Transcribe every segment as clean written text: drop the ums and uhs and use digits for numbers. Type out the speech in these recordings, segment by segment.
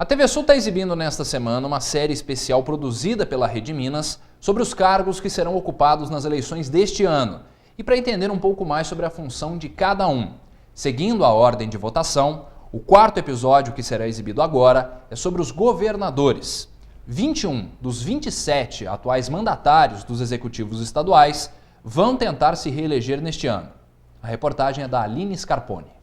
A TV Sul está exibindo nesta semana uma série especial produzida pela Rede Minas sobre os cargos que serão ocupados nas eleições deste ano e para entender um pouco mais sobre a função de cada um. Seguindo a ordem de votação, o quarto episódio que será exibido agora é sobre os governadores. 21 dos 27 atuais mandatários dos executivos estaduais vão tentar se reeleger neste ano. A reportagem é da Aline Scarponi.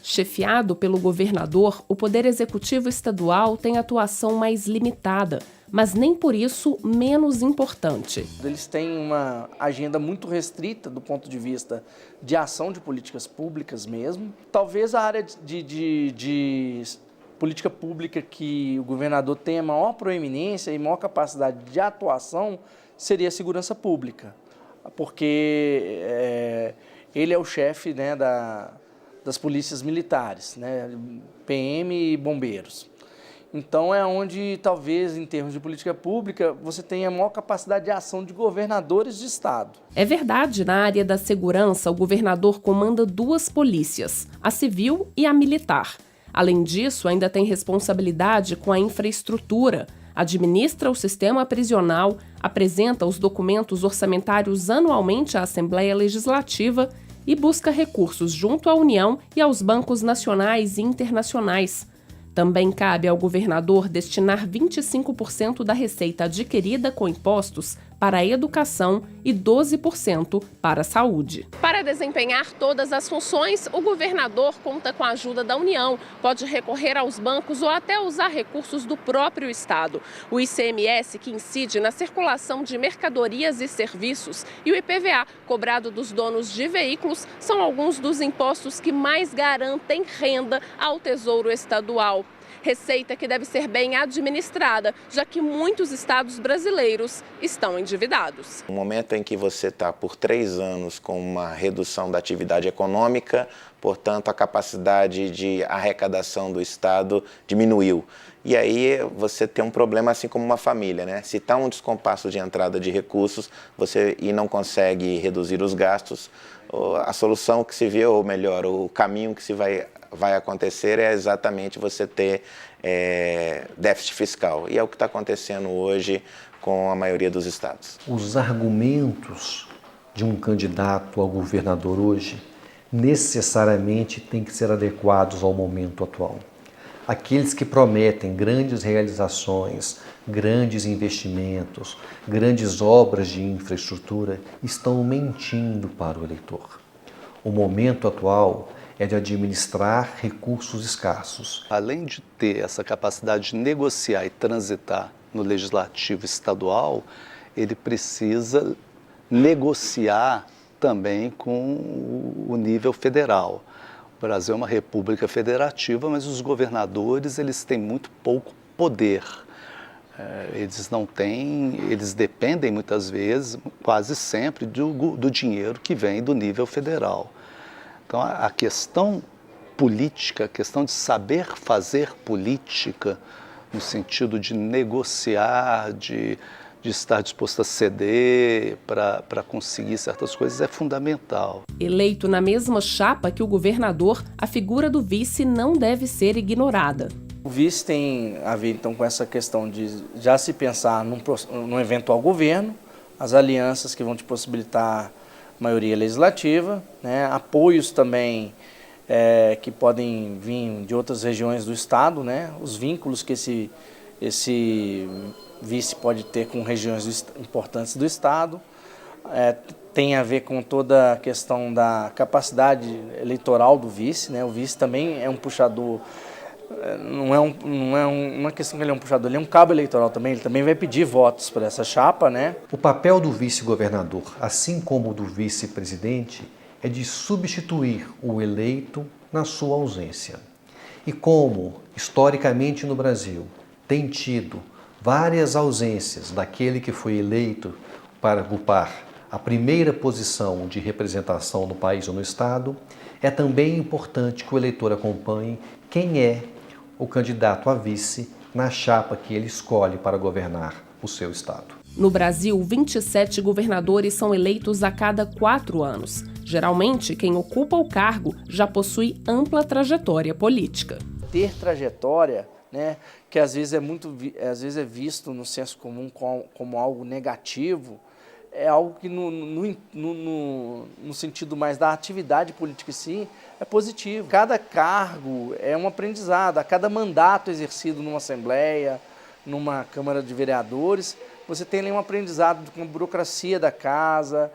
Chefiado pelo governador, o Poder Executivo Estadual tem atuação mais limitada, mas nem por isso menos importante. Eles têm uma agenda muito restrita do ponto de vista de ação de políticas públicas mesmo. Talvez a área de política pública que o governador tenha maior proeminência e maior capacidade de atuação seria a segurança pública, porque ele é o chefe, né, das polícias militares, né, PM e bombeiros. Então é onde talvez em termos de política pública você tenha maior capacidade de ação de governadores de estado. É verdade, na área da segurança o governador comanda duas polícias, a civil e a militar. Além disso, ainda tem responsabilidade com a infraestrutura, administra o sistema prisional, apresenta os documentos orçamentários anualmente à Assembleia Legislativa e busca recursos junto à União e aos bancos nacionais e internacionais. Também cabe ao governador destinar 25% da receita adquirida com impostos para a educação e 12% para a saúde. Para desempenhar todas as funções, o governador conta com a ajuda da União, pode recorrer aos bancos ou até usar recursos do próprio estado. O ICMS, que incide na circulação de mercadorias e serviços, e o IPVA, cobrado dos donos de veículos, são alguns dos impostos que mais garantem renda ao Tesouro Estadual. Receita que deve ser bem administrada, já que muitos estados brasileiros estão endividados. No momento em que você está por 3 anos com uma redução da atividade econômica, portanto a capacidade de arrecadação do estado diminuiu. E aí você tem um problema assim como uma família, né? Se está um descompasso de entrada de recursos e não consegue reduzir os gastos, a solução que se vê, ou melhor, o caminho que se vai acontecer é exatamente você ter déficit fiscal. E é o que está acontecendo hoje com a maioria dos estados. Os argumentos de um candidato a governador hoje necessariamente têm que ser adequados ao momento atual. Aqueles que prometem grandes realizações, grandes investimentos, grandes obras de infraestrutura estão mentindo para o eleitor. O momento atual é de administrar recursos escassos. Além de ter essa capacidade de negociar e transitar no legislativo estadual, ele precisa negociar também com o nível federal. O Brasil é uma república federativa, mas os governadores eles têm muito pouco poder. Eles dependem muitas vezes, quase sempre, do dinheiro que vem do nível federal. Então a questão política, a questão de saber fazer política, no sentido de negociar, de estar disposto a ceder para conseguir certas coisas é fundamental. Eleito na mesma chapa que o governador, a figura do vice não deve ser ignorada. O vice tem a ver então com essa questão de já se pensar num eventual governo, as alianças que vão te possibilitar maioria legislativa, né? Apoios também que podem vir de outras regiões do estado, né? Os vínculos que esse vice pode ter com regiões importantes do estado, tem a ver com toda a questão da capacidade eleitoral do vice, né? O vice também é um puxador, não é uma questão que ele é um puxador, ele é um cabo eleitoral também, ele também vai pedir votos para essa chapa, né? O papel do vice-governador, assim como o do vice-presidente, é de substituir o eleito na sua ausência. E como, historicamente no Brasil, tem tido várias ausências daquele que foi eleito para ocupar a primeira posição de representação no país ou no estado, é também importante que o eleitor acompanhe quem é o candidato a vice na chapa que ele escolhe para governar o seu estado. No Brasil, 27 governadores são eleitos a cada 4 anos. Geralmente, quem ocupa o cargo já possui ampla trajetória política. Ter trajetória né, que às vezes é visto no senso comum como algo negativo, é algo que no sentido mais da atividade política em si, é positivo. Cada cargo é um aprendizado, a cada mandato exercido numa Assembleia, numa Câmara de Vereadores, você tem ali um aprendizado com a burocracia da casa,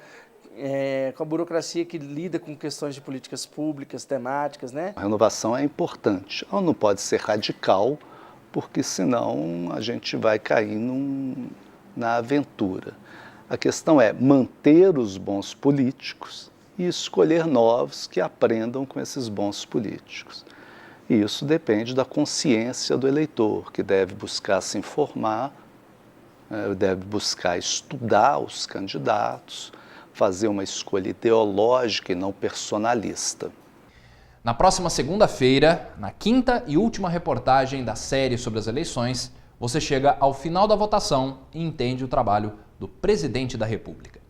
com a burocracia que lida com questões de políticas públicas, temáticas, né? A renovação é importante, ela não pode ser radical, porque senão a gente vai cair na aventura. A questão é manter os bons políticos e escolher novos que aprendam com esses bons políticos. E isso depende da consciência do eleitor, que deve buscar se informar, deve buscar estudar os candidatos, fazer uma escolha ideológica e não personalista. Na próxima segunda-feira, na quinta e última reportagem da série sobre as eleições, você chega ao final da votação e entende o trabalho do presidente da República.